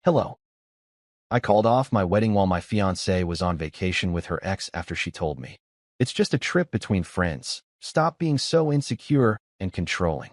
Hello. I called off my wedding while my fiancée was on vacation with her ex after she told me. It's just a trip between friends. Stop being so insecure and controlling.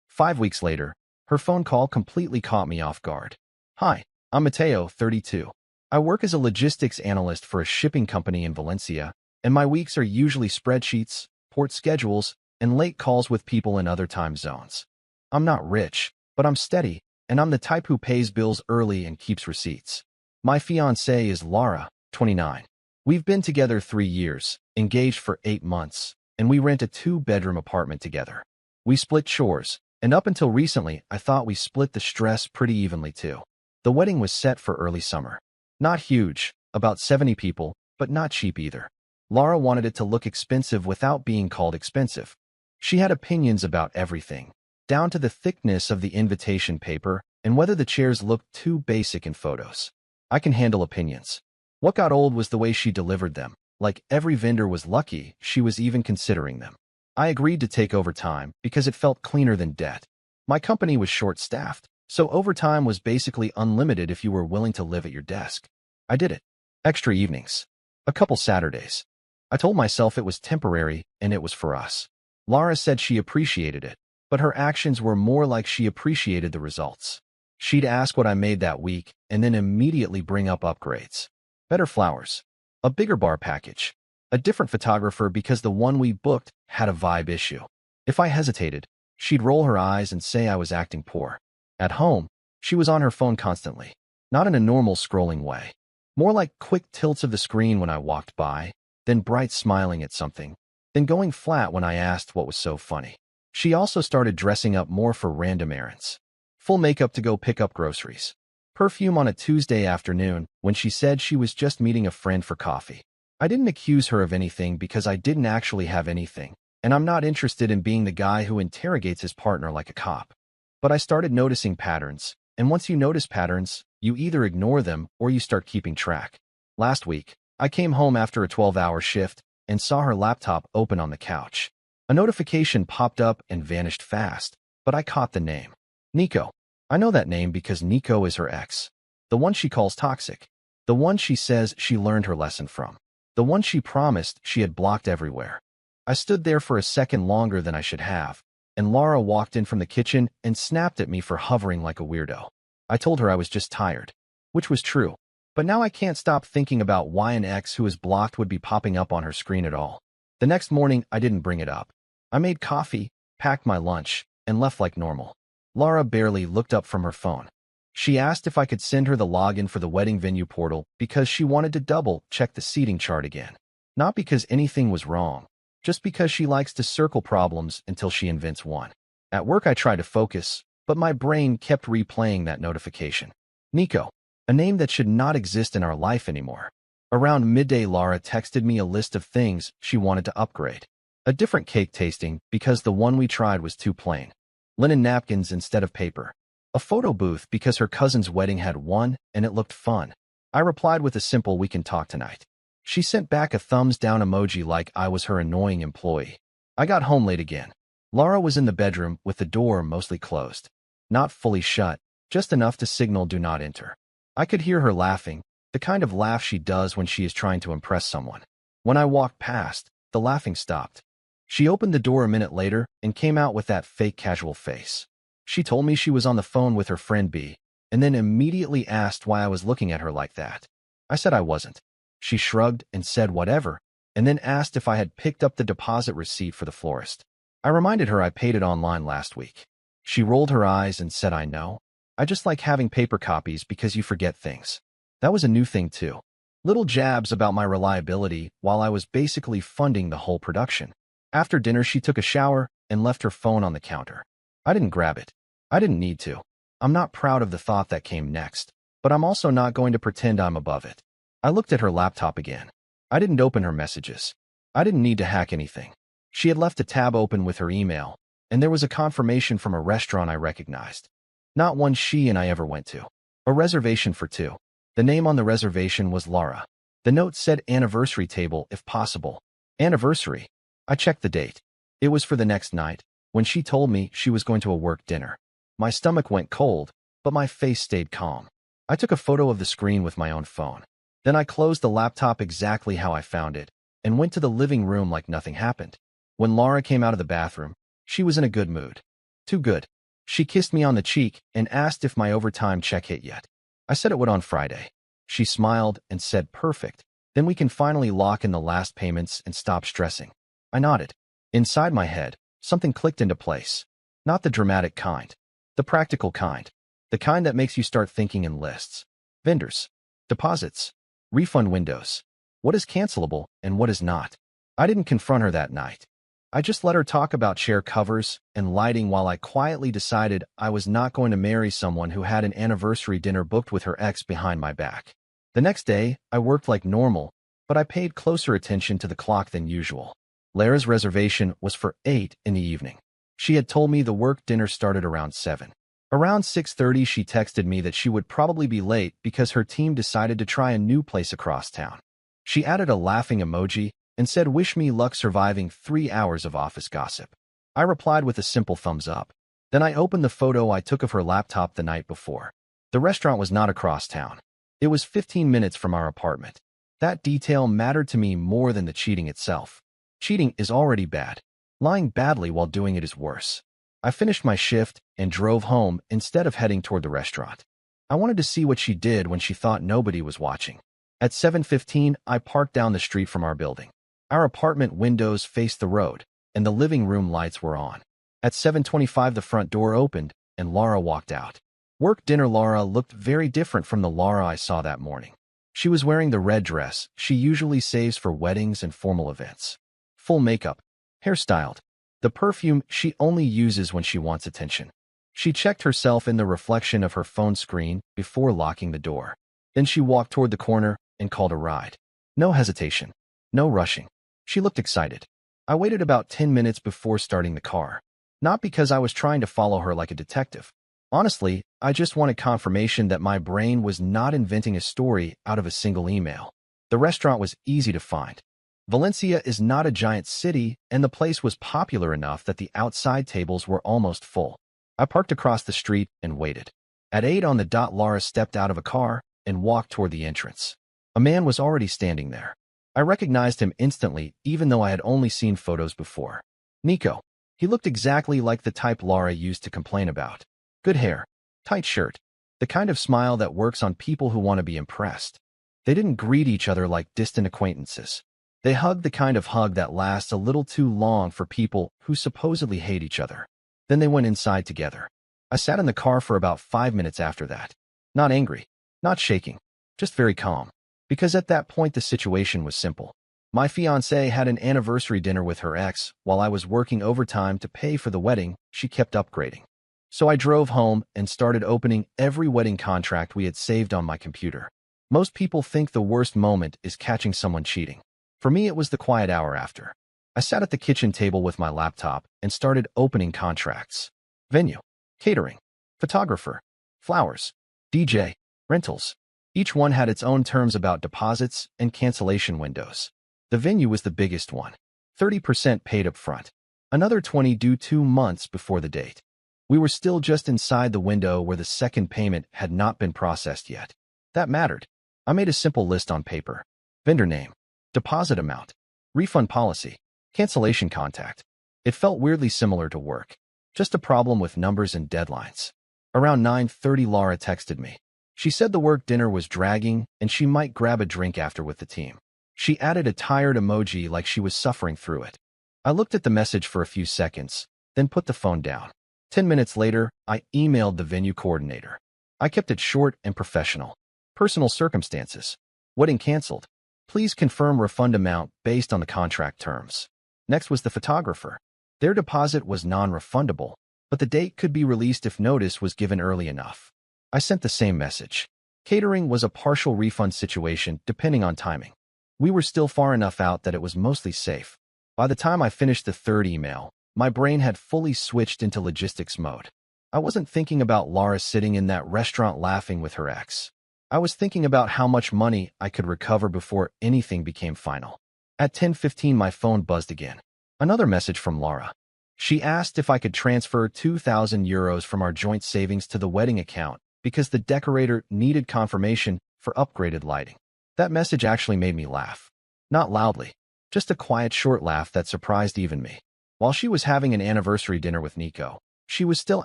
5 weeks later, her phone call completely caught me off guard. Hi, I'm Mateo, 32. I work as a logistics analyst for a shipping company in Valencia, and my weeks are usually spreadsheets, port schedules, and late calls with people in other time zones. I'm not rich, but I'm steady, and I'm the type who pays bills early and keeps receipts. My fiancée is Laura, 29. We've been together 3 years, engaged for 8 months, and we rent a 2-bedroom apartment together. We split chores, and up until recently, I thought we split the stress pretty evenly too. The wedding was set for early summer. Not huge, about 70 people, but not cheap either. Laura wanted it to look expensive without being called expensive. She had opinions about everything, down to the thickness of the invitation paper and whether the chairs looked too basic in photos. I can handle opinions. What got old was the way she delivered them. Like every vendor was lucky she was even considering them. I agreed to take overtime because it felt cleaner than debt. My company was short-staffed, so overtime was basically unlimited if you were willing to live at your desk. I did it. Extra evenings. A couple Saturdays. I told myself it was temporary and it was for us. Laura said she appreciated it, but her actions were more like she appreciated the results. She'd ask what I made that week and then immediately bring up upgrades. Better flowers. A bigger bar package. A different photographer because the one we booked had a vibe issue. If I hesitated, she'd roll her eyes and say I was acting poor. At home, she was on her phone constantly. Not in a normal scrolling way. More like quick tilts of the screen when I walked by, then bright smiling at something, then going flat when I asked what was so funny. She also started dressing up more for random errands. Full makeup to go pick up groceries. Perfume on a Tuesday afternoon when she said she was just meeting a friend for coffee. I didn't accuse her of anything because I didn't actually have anything, and I'm not interested in being the guy who interrogates his partner like a cop. But I started noticing patterns, and once you notice patterns, you either ignore them or you start keeping track. Last week, I came home after a 12-hour shift and saw her laptop open on the couch. A notification popped up and vanished fast, but I caught the name. Nico. I know that name because Nico is her ex. The one she calls toxic. The one she says she learned her lesson from. The one she promised she had blocked everywhere. I stood there for a second longer than I should have, and Laura walked in from the kitchen and snapped at me for hovering like a weirdo. I told her I was just tired, which was true, but now I can't stop thinking about why an ex who is blocked would be popping up on her screen at all. The next morning, I didn't bring it up. I made coffee, packed my lunch, and left like normal. Laura barely looked up from her phone. She asked if I could send her the login for the wedding venue portal because she wanted to double-check the seating chart again. Not because anything was wrong, just because she likes to circle problems until she invents one. At work I tried to focus, but my brain kept replaying that notification. Nico, a name that should not exist in our life anymore. Around midday, Laura texted me a list of things she wanted to upgrade. A different cake tasting because the one we tried was too plain. Linen napkins instead of paper. A photo booth because her cousin's wedding had one and it looked fun. I replied with a simple "we can talk tonight." She sent back a thumbs down emoji like I was her annoying employee. I got home late again. Laura was in the bedroom with the door mostly closed. Not fully shut, just enough to signal do not enter. I could hear her laughing, the kind of laugh she does when she is trying to impress someone. When I walked past, the laughing stopped. She opened the door a minute later and came out with that fake casual face. She told me she was on the phone with her friend B, and then immediately asked why I was looking at her like that. I said I wasn't. She shrugged and said whatever, and then asked if I had picked up the deposit receipt for the florist. I reminded her I paid it online last week. She rolled her eyes and said I know. I just like having paper copies because you forget things. That was a new thing too. Little jabs about my reliability while I was basically funding the whole production. After dinner, she took a shower and left her phone on the counter. I didn't grab it. I didn't need to. I'm not proud of the thought that came next, but I'm also not going to pretend I'm above it. I looked at her laptop again. I didn't open her messages. I didn't need to hack anything. She had left a tab open with her email, and there was a confirmation from a restaurant I recognized. Not one she and I ever went to. A reservation for 2. The name on the reservation was Laura. The note said anniversary table if possible. Anniversary. I checked the date. It was for the next night, when she told me she was going to a work dinner. My stomach went cold, but my face stayed calm. I took a photo of the screen with my own phone. Then I closed the laptop exactly how I found it and went to the living room like nothing happened. When Laura came out of the bathroom, she was in a good mood. Too good. She kissed me on the cheek and asked if my overtime check hit yet. I said it would on Friday. She smiled and said, "Perfect. Then we can finally lock in the last payments and stop stressing." I nodded. Inside my head, something clicked into place. Not the dramatic kind. The practical kind. The kind that makes you start thinking in lists. Vendors. Deposits. Refund windows. What is cancelable and what is not? I didn't confront her that night. I just let her talk about chair covers and lighting while I quietly decided I was not going to marry someone who had an anniversary dinner booked with her ex behind my back. The next day, I worked like normal, but I paid closer attention to the clock than usual. Lara's reservation was for 8 in the evening. She had told me the work dinner started around 7. Around 6:30, she texted me that she would probably be late because her team decided to try a new place across town. She added a laughing emoji and said, "Wish me luck surviving 3 hours of office gossip." I replied with a simple thumbs up. Then I opened the photo I took of her laptop the night before. The restaurant was not across town. It was 15 minutes from our apartment. That detail mattered to me more than the cheating itself. Cheating is already bad. Lying badly while doing it is worse. I finished my shift and drove home instead of heading toward the restaurant. I wanted to see what she did when she thought nobody was watching. At 7:15, I parked down the street from our building. Our apartment windows faced the road, and the living room lights were on. At 7:25, the front door opened, and Laura walked out. Work dinner Laura looked very different from the Laura I saw that morning. She was wearing the red dress she usually saves for weddings and formal events. Full makeup, hairstyled. The perfume she only uses when she wants attention. She checked herself in the reflection of her phone screen before locking the door. Then she walked toward the corner and called a ride. No hesitation. No rushing. She looked excited. I waited about 10 minutes before starting the car. Not because I was trying to follow her like a detective. Honestly, I just wanted confirmation that my brain was not inventing a story out of a single email. The restaurant was easy to find. Valencia is not a giant city, and the place was popular enough that the outside tables were almost full. I parked across the street and waited. At 8 on the dot, Laura stepped out of a car and walked toward the entrance. A man was already standing there. I recognized him instantly, even though I had only seen photos before. Nico. He looked exactly like the type Laura used to complain about. Good hair, tight shirt, the kind of smile that works on people who want to be impressed. They didn't greet each other like distant acquaintances. They hugged the kind of hug that lasts a little too long for people who supposedly hate each other. Then they went inside together. I sat in the car for about 5 minutes after that. Not angry, not shaking, just very calm. Because at that point the situation was simple. My fiancée had an anniversary dinner with her ex while I was working overtime to pay for the wedding she kept upgrading. So I drove home and started opening every wedding contract we had saved on my computer. Most people think the worst moment is catching someone cheating. For me, it was the quiet hour after. I sat at the kitchen table with my laptop and started opening contracts. Venue, catering, photographer, flowers, DJ, rentals. Each one had its own terms about deposits and cancellation windows. The venue was the biggest one. 30% paid up front. Another 20 due 2 months before the date. We were still just inside the window where the second payment had not been processed yet. That mattered. I made a simple list on paper. Vendor name, deposit amount, refund policy, cancellation contact. It felt weirdly similar to work. Just a problem with numbers and deadlines. Around 9:30, Laura texted me. She said the work dinner was dragging and she might grab a drink after with the team. She added a tired emoji like she was suffering through it. I looked at the message for a few seconds, then put the phone down. 10 minutes later, I emailed the venue coordinator. I kept it short and professional. Personal circumstances. Wedding canceled. Please confirm refund amount based on the contract terms. Next was the photographer. Their deposit was non-refundable, but the date could be released if notice was given early enough. I sent the same message. Catering was a partial refund situation depending on timing. We were still far enough out that it was mostly safe. By the time I finished the third email, my brain had fully switched into logistics mode. I wasn't thinking about Laura sitting in that restaurant laughing with her ex. I was thinking about how much money I could recover before anything became final. At 10:15, my phone buzzed again. Another message from Laura. She asked if I could transfer €2,000 from our joint savings to the wedding account because the decorator needed confirmation for upgraded lighting. That message actually made me laugh. Not loudly, just a quiet short laugh that surprised even me. While she was having an anniversary dinner with Nico, she was still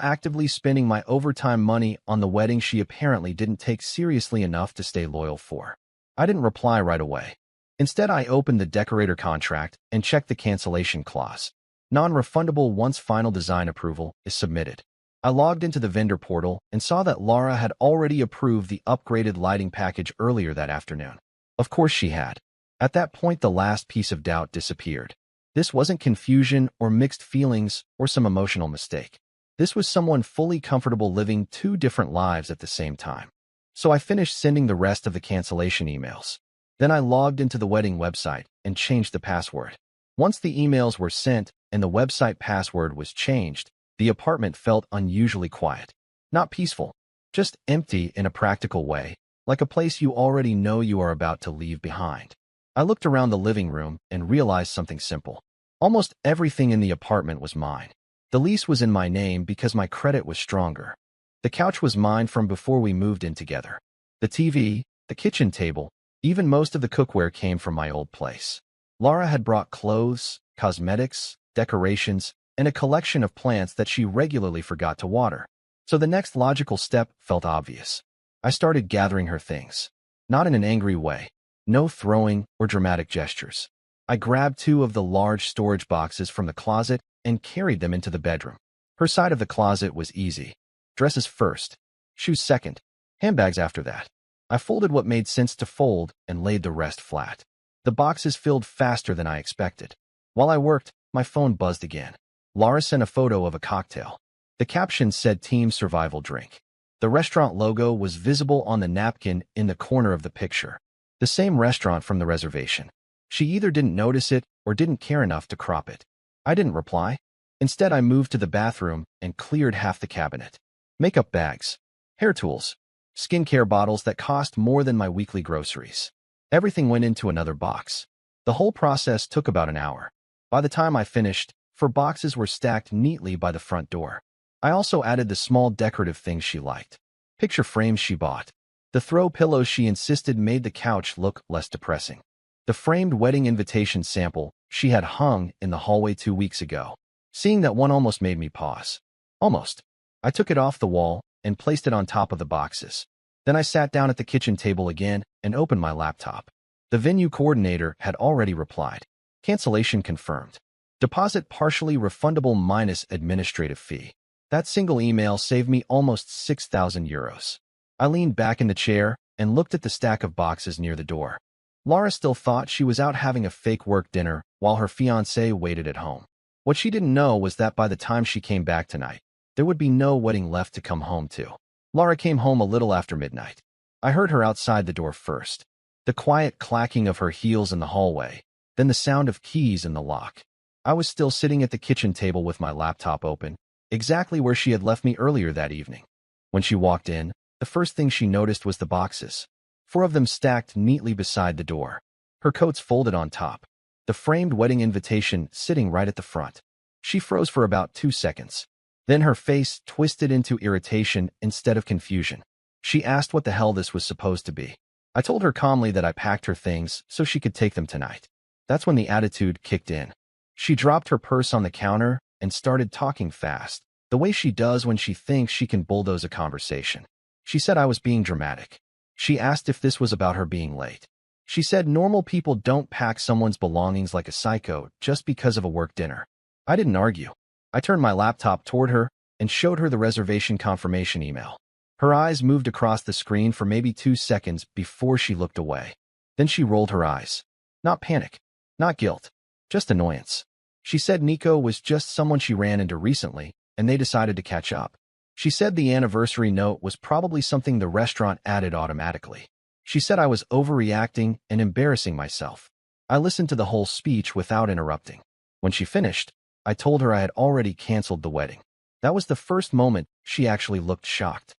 actively spending my overtime money on the wedding she apparently didn't take seriously enough to stay loyal for. I didn't reply right away. Instead, I opened the decorator contract and checked the cancellation clause. Non-refundable once final design approval is submitted. I logged into the vendor portal and saw that Laura had already approved the upgraded lighting package earlier that afternoon. Of course she had. At that point, the last piece of doubt disappeared. This wasn't confusion or mixed feelings or some emotional mistake. This was someone fully comfortable living two different lives at the same time. So I finished sending the rest of the cancellation emails. Then I logged into the wedding website and changed the password. Once the emails were sent and the website password was changed, the apartment felt unusually quiet. Not peaceful, just empty in a practical way, like a place you already know you are about to leave behind. I looked around the living room and realized something simple. Almost everything in the apartment was mine. The lease was in my name because my credit was stronger. The couch was mine from before we moved in together. The TV, the kitchen table, even most of the cookware came from my old place. Laura had brought clothes, cosmetics, decorations, and a collection of plants that she regularly forgot to water. So the next logical step felt obvious. I started gathering her things. Not in an angry way. No throwing or dramatic gestures. I grabbed 2 of the large storage boxes from the closet and carried them into the bedroom. Her side of the closet was easy. Dresses first, shoes second, handbags after that. I folded what made sense to fold and laid the rest flat. The boxes filled faster than I expected. While I worked, my phone buzzed again. Laura sent a photo of a cocktail. The caption said Team Survival Drink. The restaurant logo was visible on the napkin in the corner of the picture. The same restaurant from the reservation. She either didn't notice it or didn't care enough to crop it. I didn't reply. Instead, I moved to the bathroom and cleared half the cabinet. Makeup bags, hair tools, skincare bottles that cost more than my weekly groceries. Everything went into another box. The whole process took about an hour. By the time I finished, 4 boxes were stacked neatly by the front door. I also added the small decorative things she liked. Picture frames she bought. The throw pillows she insisted made the couch look less depressing. The framed wedding invitation sample she had hung in the hallway 2 weeks ago. Seeing that one almost made me pause. Almost. I took it off the wall and placed it on top of the boxes. Then I sat down at the kitchen table again and opened my laptop. The venue coordinator had already replied. Cancellation confirmed. Deposit partially refundable minus administrative fee. That single email saved me almost 6,000 euros. I leaned back in the chair and looked at the stack of boxes near the door. Laura still thought she was out having a fake work dinner while her fiancé waited at home. What she didn't know was that by the time she came back tonight, there would be no wedding left to come home to. Laura came home a little after midnight. I heard her outside the door first. The quiet clacking of her heels in the hallway, then the sound of keys in the lock. I was still sitting at the kitchen table with my laptop open, exactly where she had left me earlier that evening. When she walked in, the first thing she noticed was the boxes. 4 of them stacked neatly beside the door. Her coats folded on top. The framed wedding invitation sitting right at the front. She froze for about 2 seconds. Then her face twisted into irritation instead of confusion. She asked what the hell this was supposed to be. I told her calmly that I packed her things so she could take them tonight. That's when the attitude kicked in. She dropped her purse on the counter and started talking fast, the way she does when she thinks she can bulldoze a conversation. She said I was being dramatic. She asked if this was about her being late. She said normal people don't pack someone's belongings like a psycho just because of a work dinner. I didn't argue. I turned my laptop toward her and showed her the reservation confirmation email. Her eyes moved across the screen for maybe 2 seconds before she looked away. Then she rolled her eyes. Not panic, not guilt, just annoyance. She said Nico was just someone she ran into recently, and they decided to catch up. She said the anniversary note was probably something the restaurant added automatically. She said I was overreacting and embarrassing myself. I listened to the whole speech without interrupting. When she finished, I told her I had already canceled the wedding. That was the first moment she actually looked shocked.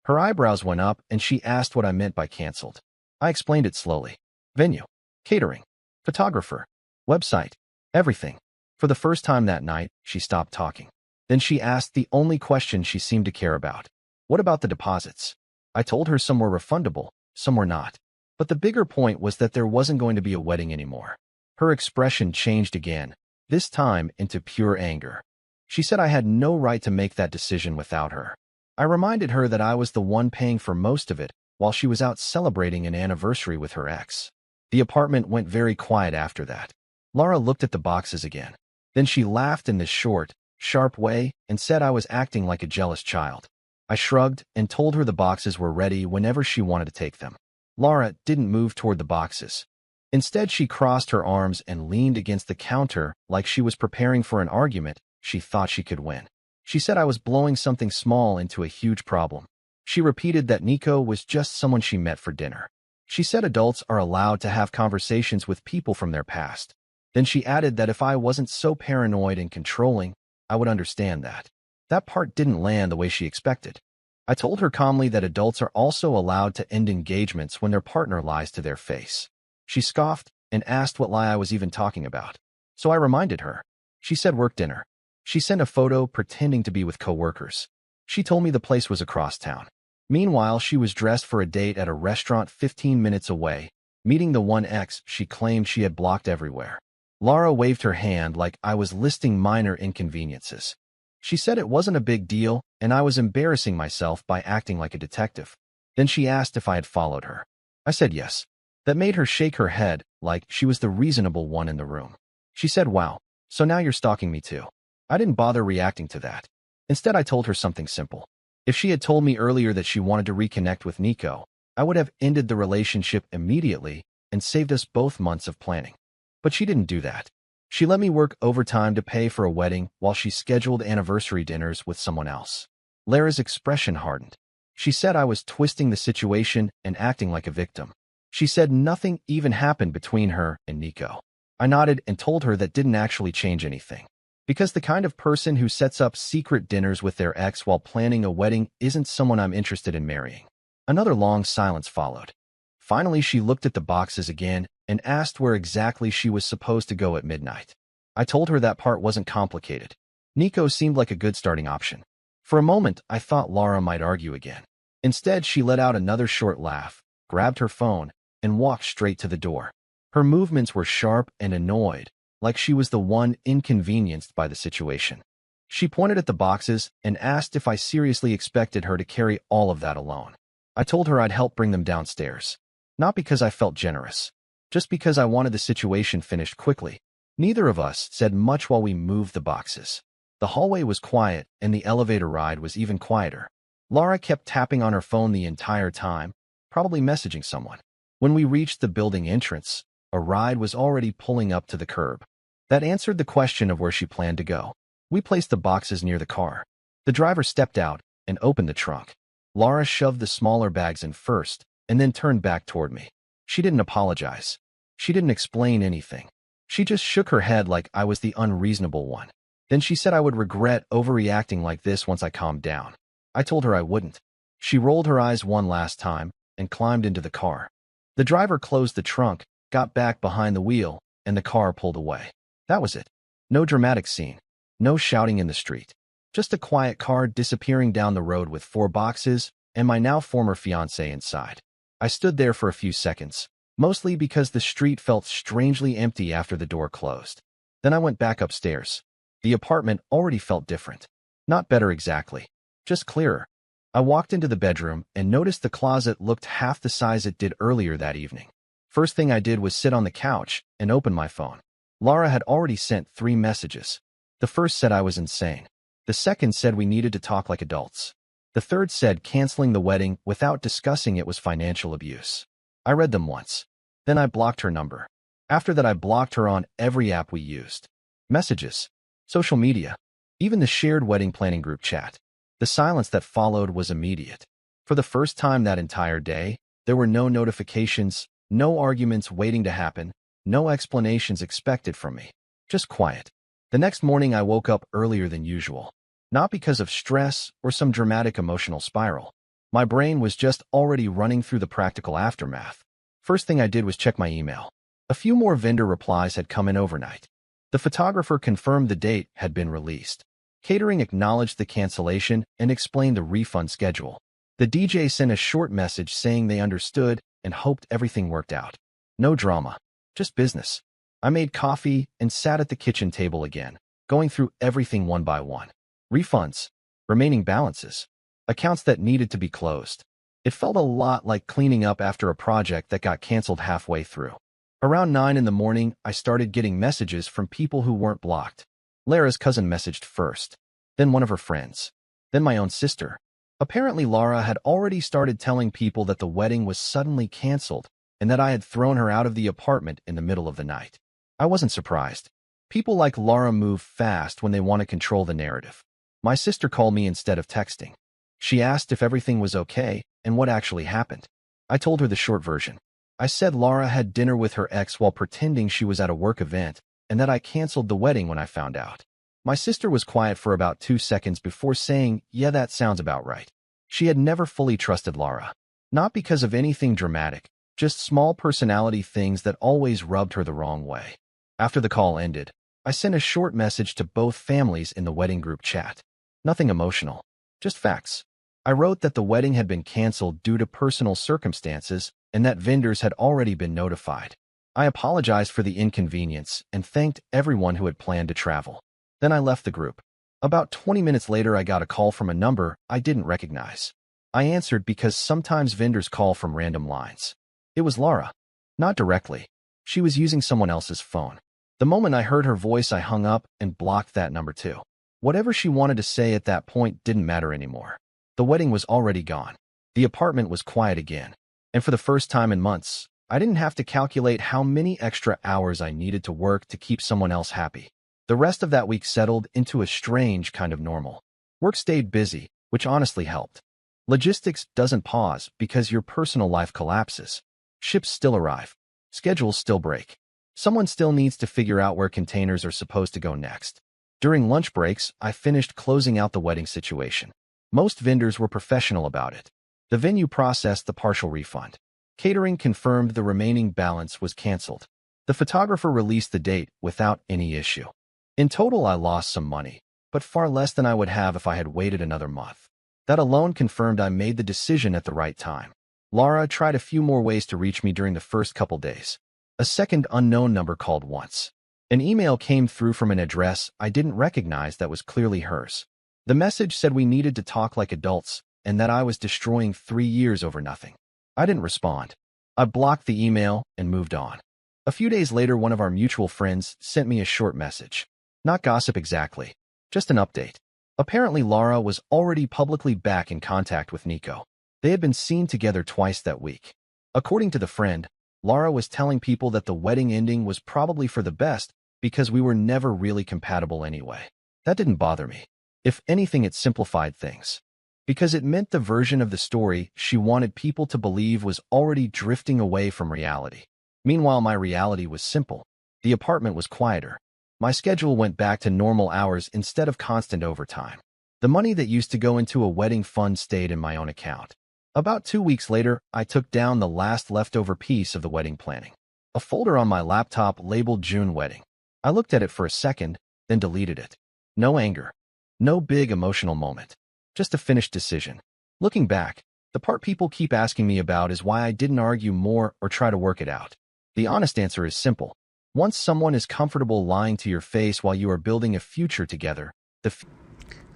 Her eyebrows went up and she asked what I meant by canceled. I explained it slowly. Venue, catering, photographer, website, everything. For the first time that night, she stopped talking. Then she asked the only question she seemed to care about. What about the deposits? I told her some were refundable, some were not. But the bigger point was that there wasn't going to be a wedding anymore. Her expression changed again, this time into pure anger. She said I had no right to make that decision without her. I reminded her that I was the one paying for most of it while she was out celebrating an anniversary with her ex. The apartment went very quiet after that. Laura looked at the boxes again. Then she laughed in this short, sharp way and said I was acting like a jealous child. I shrugged and told her the boxes were ready whenever she wanted to take them. Laura didn't move toward the boxes. Instead, she crossed her arms and leaned against the counter like she was preparing for an argument she thought she could win. She said I was blowing something small into a huge problem. She repeated that Nico was just someone she met for dinner. She said adults are allowed to have conversations with people from their past. Then she added that if I wasn't so paranoid and controlling, I would understand that. That part didn't land the way she expected. I told her calmly that adults are also allowed to end engagements when their partner lies to their face. She scoffed and asked what lie I was even talking about. So I reminded her. She said work dinner. She sent a photo pretending to be with coworkers. She told me the place was across town. Meanwhile, she was dressed for a date at a restaurant 15 minutes away, meeting the one ex she claimed she had blocked everywhere. Laura waved her hand like I was listing minor inconveniences. She said it wasn't a big deal and I was embarrassing myself by acting like a detective. Then she asked if I had followed her. I said yes. That made her shake her head like she was the reasonable one in the room. She said, wow, so now you're stalking me too. I didn't bother reacting to that. Instead, I told her something simple. If she had told me earlier that she wanted to reconnect with Nico, I would have ended the relationship immediately and saved us both months of planning. But she didn't do that. She let me work overtime to pay for a wedding while she scheduled anniversary dinners with someone else. Lara's expression hardened. She said I was twisting the situation and acting like a victim. She said nothing even happened between her and Nico. I nodded and told her that didn't actually change anything. Because the kind of person who sets up secret dinners with their ex while planning a wedding isn't someone I'm interested in marrying. Another long silence followed. Finally, she looked at the boxes again and asked where exactly she was supposed to go at midnight. I told her that part wasn't complicated. Nico seemed like a good starting option. For a moment, I thought Laura might argue again. Instead, she let out another short laugh, grabbed her phone, and walked straight to the door. Her movements were sharp and annoyed, like she was the one inconvenienced by the situation. She pointed at the boxes and asked if I seriously expected her to carry all of that alone. I told her I'd help bring them downstairs. Not because I felt generous, just because I wanted the situation finished quickly. Neither of us said much while we moved the boxes. The hallway was quiet and the elevator ride was even quieter. Laura kept tapping on her phone the entire time, probably messaging someone. When we reached the building entrance, a ride was already pulling up to the curb. That answered the question of where she planned to go. We placed the boxes near the car. The driver stepped out and opened the trunk. Laura shoved the smaller bags in first and then turned back toward me. She didn't apologize. She didn't explain anything. She just shook her head like I was the unreasonable one. Then she said I would regret overreacting like this once I calmed down. I told her I wouldn't. She rolled her eyes one last time and climbed into the car. The driver closed the trunk, got back behind the wheel, and the car pulled away. That was it. No dramatic scene. No shouting in the street. Just a quiet car disappearing down the road with 4 boxes and my now former fiancé inside. I stood there for a few seconds, mostly because the street felt strangely empty after the door closed. Then I went back upstairs. The apartment already felt different. Not better exactly, just clearer. I walked into the bedroom and noticed the closet looked half the size it did earlier that evening. First thing I did was sit on the couch and open my phone. Laura had already sent 3 messages. The first said I was insane. The second said we needed to talk like adults. The third said canceling the wedding without discussing it was financial abuse. I read them once. Then I blocked her number. After that, I blocked her on every app we used. Messages, social media, even the shared wedding planning group chat. The silence that followed was immediate. For the first time that entire day, there were no notifications, no arguments waiting to happen, no explanations expected from me. Just quiet. The next morning I woke up earlier than usual. Not because of stress or some dramatic emotional spiral. My brain was just already running through the practical aftermath. First thing I did was check my email. A few more vendor replies had come in overnight. The photographer confirmed the date had been released. Catering acknowledged the cancellation and explained the refund schedule. The DJ sent a short message saying they understood and hoped everything worked out. No drama, just business. I made coffee and sat at the kitchen table again, going through everything one by one. Refunds, remaining balances, accounts that needed to be closed. It felt a lot like cleaning up after a project that got canceled halfway through. Around 9 in the morning, I started getting messages from people who weren't blocked. Lara's cousin messaged first, then one of her friends, then my own sister. Apparently, Lara had already started telling people that the wedding was suddenly canceled and that I had thrown her out of the apartment in the middle of the night. I wasn't surprised. People like Lara move fast when they want to control the narrative. My sister called me instead of texting. She asked if everything was okay and what actually happened. I told her the short version. I said Lara had dinner with her ex while pretending she was at a work event and that I canceled the wedding when I found out. My sister was quiet for about 2 seconds before saying, "Yeah, that sounds about right." She had never fully trusted Lara. Not because of anything dramatic, just small personality things that always rubbed her the wrong way. After the call ended, I sent a short message to both families in the wedding group chat. Nothing emotional, just facts. I wrote that the wedding had been canceled due to personal circumstances and that vendors had already been notified. I apologized for the inconvenience and thanked everyone who had planned to travel. Then I left the group. About 20 minutes later, I got a call from a number I didn't recognize. I answered because sometimes vendors call from random lines. It was Lara. Not directly. She was using someone else's phone. The moment I heard her voice, I hung up and blocked that number too. Whatever she wanted to say at that point didn't matter anymore. The wedding was already gone. The apartment was quiet again. And for the first time in months, I didn't have to calculate how many extra hours I needed to work to keep someone else happy. The rest of that week settled into a strange kind of normal. Work stayed busy, which honestly helped. Logistics doesn't pause because your personal life collapses. Ships still arrive. Schedules still break. Someone still needs to figure out where containers are supposed to go next. During lunch breaks, I finished closing out the wedding situation. Most vendors were professional about it. The venue processed the partial refund. Catering confirmed the remaining balance was canceled. The photographer released the date without any issue. In total, I lost some money, but far less than I would have if I had waited another month. That alone confirmed I made the decision at the right time. Lara tried a few more ways to reach me during the first couple days. A second unknown number called once. An email came through from an address I didn't recognize that was clearly hers. The message said we needed to talk like adults and that I was destroying 3 years over nothing. I didn't respond. I blocked the email and moved on. A few days later, one of our mutual friends sent me a short message. Not gossip exactly, just an update. Apparently, Lara was already publicly back in contact with Nico. They had been seen together twice that week. According to the friend, Lara was telling people that the wedding ending was probably for the best because we were never really compatible anyway. That didn't bother me. If anything, it simplified things. Because it meant the version of the story she wanted people to believe was already drifting away from reality. Meanwhile, my reality was simple. The apartment was quieter. My schedule went back to normal hours instead of constant overtime. The money that used to go into a wedding fund stayed in my own account. About 2 weeks later, I took down the last leftover piece of the wedding planning. A folder on my laptop labeled June wedding. I looked at it for a second, then deleted it. No anger. No big emotional moment. Just a finished decision. Looking back, the part people keep asking me about is why I didn't argue more or try to work it out. The honest answer is simple. Once someone is comfortable lying to your face while you are building a future together,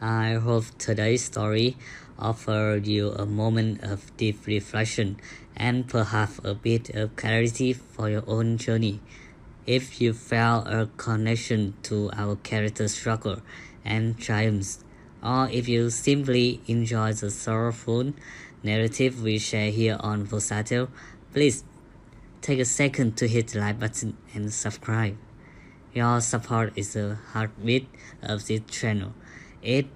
I hope today's story offered you a moment of deep reflection and perhaps a bit of clarity for your own journey. If you felt a connection to our character struggle and triumphs, or if you simply enjoy the soulful narrative we share here on Versatile, please take a second to hit the like button and subscribe. Your support is the heartbeat of this channel. It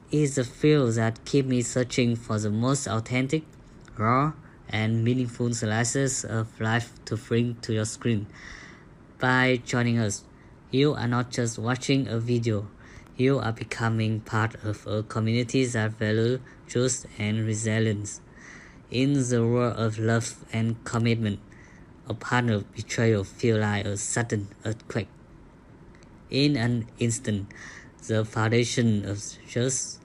is the fuel that keeps me searching for the most authentic, raw, and meaningful slices of life to bring to your screen. By joining us, you are not just watching a video, you are becoming part of a community that values truth and resilience. In the world of love and commitment, a partner betrayal feels like a sudden earthquake. In an instant, the foundation of trust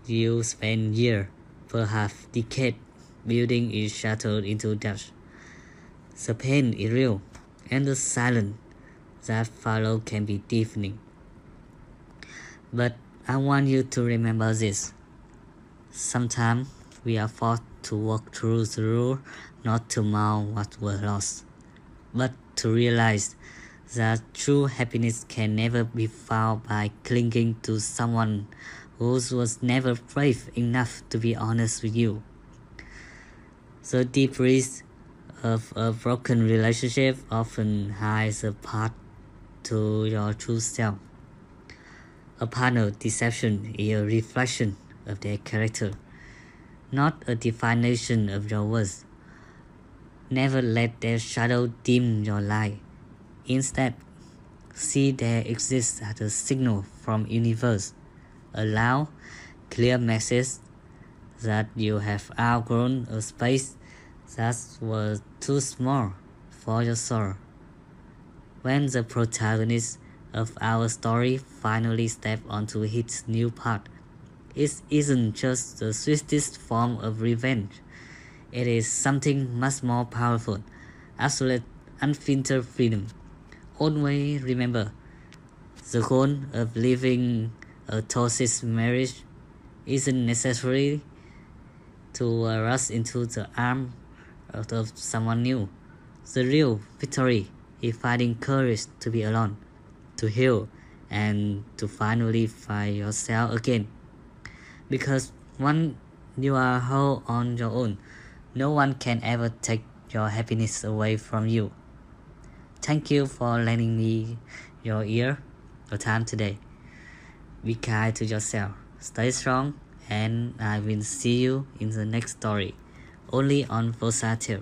you spend years perhaps decades, building is shattered into dust. The pain is real, and the silence that follows can be deafening. But I want you to remember this. Sometimes we are forced to walk through the rule not to mourn what was lost, but to realize that true happiness can never be found by clinging to someone who was never brave enough to be honest with you. The deep risk of a broken relationship often hides a path to your true self. A partner deception is a reflection of their character, not a definition of your worth. Never let their shadow dim your light. Instead, see their existence as a signal from universe, a loud, clear message that you have outgrown a space that was too small for your soul. When the protagonist of our story finally steps onto his new path, it isn't just the swiftest form of revenge. It is something much more powerful, absolute, unfiltered freedom. Always remember, the goal of living a toxic marriage isn't necessarily to rush into the arms of someone new. The real victory is finding courage to be alone, to heal, and to finally find yourself again. Because once you are whole on your own, no one can ever take your happiness away from you. Thank you for lending me your ear, your time today. Be kind to yourself, stay strong, and I will see you in the next story, only on Versatile.